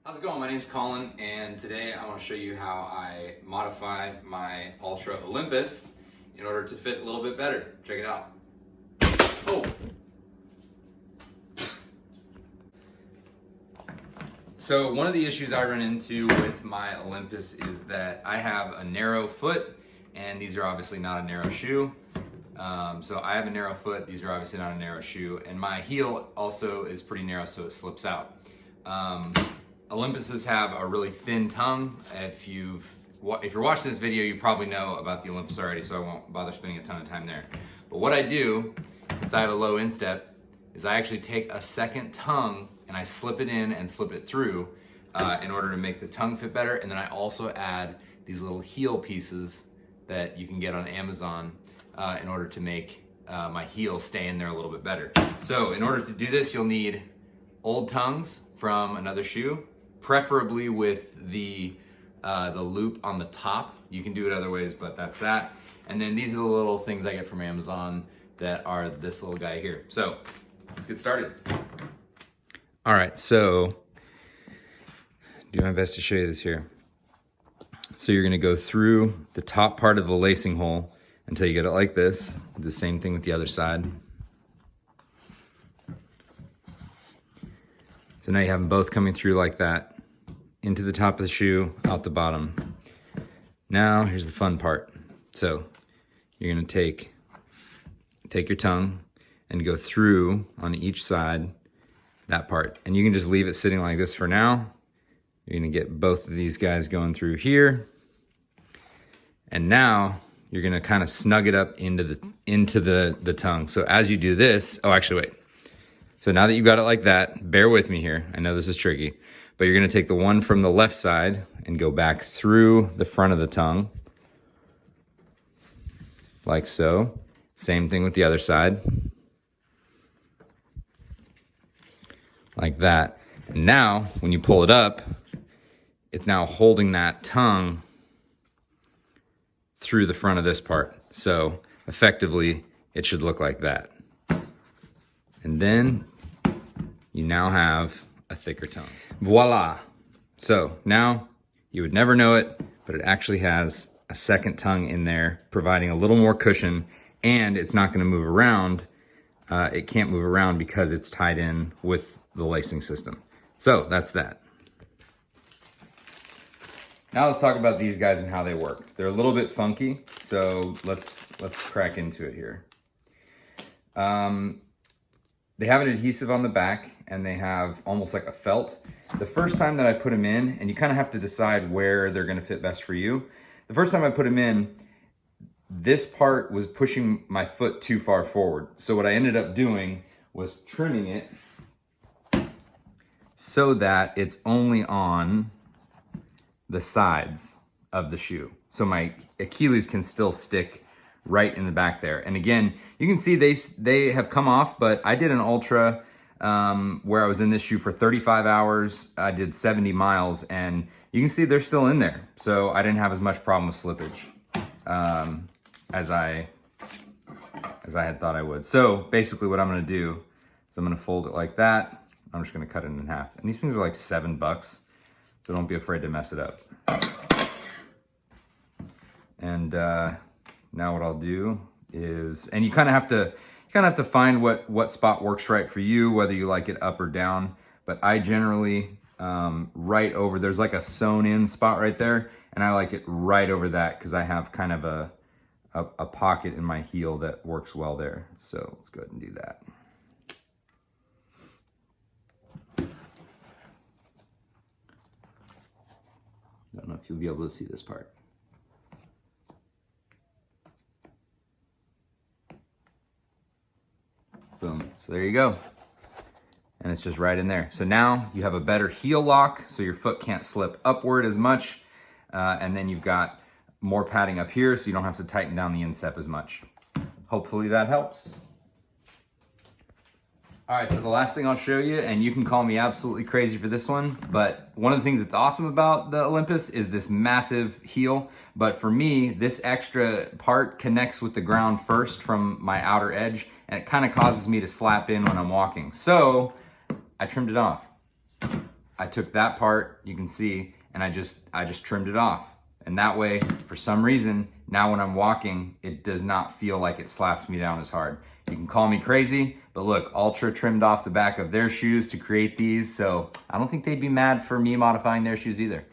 How's it going? My name's Colin, and today I want to show you how I modify my ALTRA Olympus in order to fit a little bit better. Check it out. Oh! So one of the issues I run into with my Olympus is that I have a narrow foot, and these are obviously not a narrow shoe. So I have a narrow foot, these are obviously not a narrow shoe, and my heel also is pretty narrow, so it slips out. Olympuses have a really thin tongue. If you're watching this video, you probably know about the Olympus already, so I won't bother spending a ton of time there. But what I do, since I have a low instep, is I actually take a second tongue and I slip it in and slip it through in order to make the tongue fit better. And then I also add these little heel pieces that you can get on Amazon in order to make my heel stay in there a little bit better. So in order to do this, you'll need old tongues from another shoe, preferably with the loop on the top. You can do it other ways, but that's that. And then these are the little things I get from Amazon that are this little guy here. So let's get started. All right, so do my best to show you this here. So you're gonna go through the top part of the lacing hole until you get it like this. Do the same thing with the other side. So now you have them both coming through like that, into the top of the shoe, out the bottom. Now, here's the fun part. So you're gonna take your tongue and go through on each side, that part. And you can just leave it sitting like this for now. You're gonna get both of these guys going through here. And now you're gonna kind of snug it up into the tongue. So as you do this, oh, actually wait. So now that you've got it like that, bear with me here. I know this is tricky, but you're gonna take the one from the left side and go back through the front of the tongue, like so. Same thing with the other side, like that. And now, when you pull it up, it's now holding that tongue through the front of this part. So effectively, it should look like that. And then you now have a thicker tongue. Voila. So now you would never know it, but it actually has a second tongue in there, providing a little more cushion, and it's not gonna move around. It can't move around because it's tied in with the lacing system. So that's that. Now let's talk about these guys and how they work. They're a little bit funky, so let's crack into it here. They have an adhesive on the back and they have almost like a felt. The first time that I put them in, and you kind of have to decide where they're gonna fit best for you. The first time I put them in, this part was pushing my foot too far forward. So what I ended up doing was trimming it so that it's only on the sides of the shoe. So my Achilles can still stick right in the back there. And again, you can see they have come off, but I did an ultra where I was in this shoe for 35 hours. I did 70 miles and you can see they're still in there. So I didn't have as much problem with slippage as I had thought I would. So basically what I'm gonna do is I'm gonna fold it like that. I'm just gonna cut it in half. And these things are like $7, so don't be afraid to mess it up. And now what I'll do is, and you kind of have to find what spot works right for you, whether you like it up or down. But I generally right over, there's like a sewn in spot right there, and I like it right over that because I have kind of a pocket in my heel that works well there. So let's go ahead and do that. I don't know if you'll be able to see this part. Boom, so there you go. And it's just right in there. So now you have a better heel lock, so your foot can't slip upward as much. And then you've got more padding up here, so you don't have to tighten down the instep as much. Hopefully that helps. All right, so the last thing I'll show you, and you can call me absolutely crazy for this one, but one of the things that's awesome about the Olympus is this massive heel. But for me, this extra part connects with the ground first from my outer edge, and it kind of causes me to slap in when I'm walking. So I trimmed it off. I took that part, you can see, and I just trimmed it off. And that way, for some reason, now when I'm walking, it does not feel like it slaps me down as hard. You can call me crazy, but look, Altra trimmed off the back of their shoes to create these, so I don't think they'd be mad for me modifying their shoes either.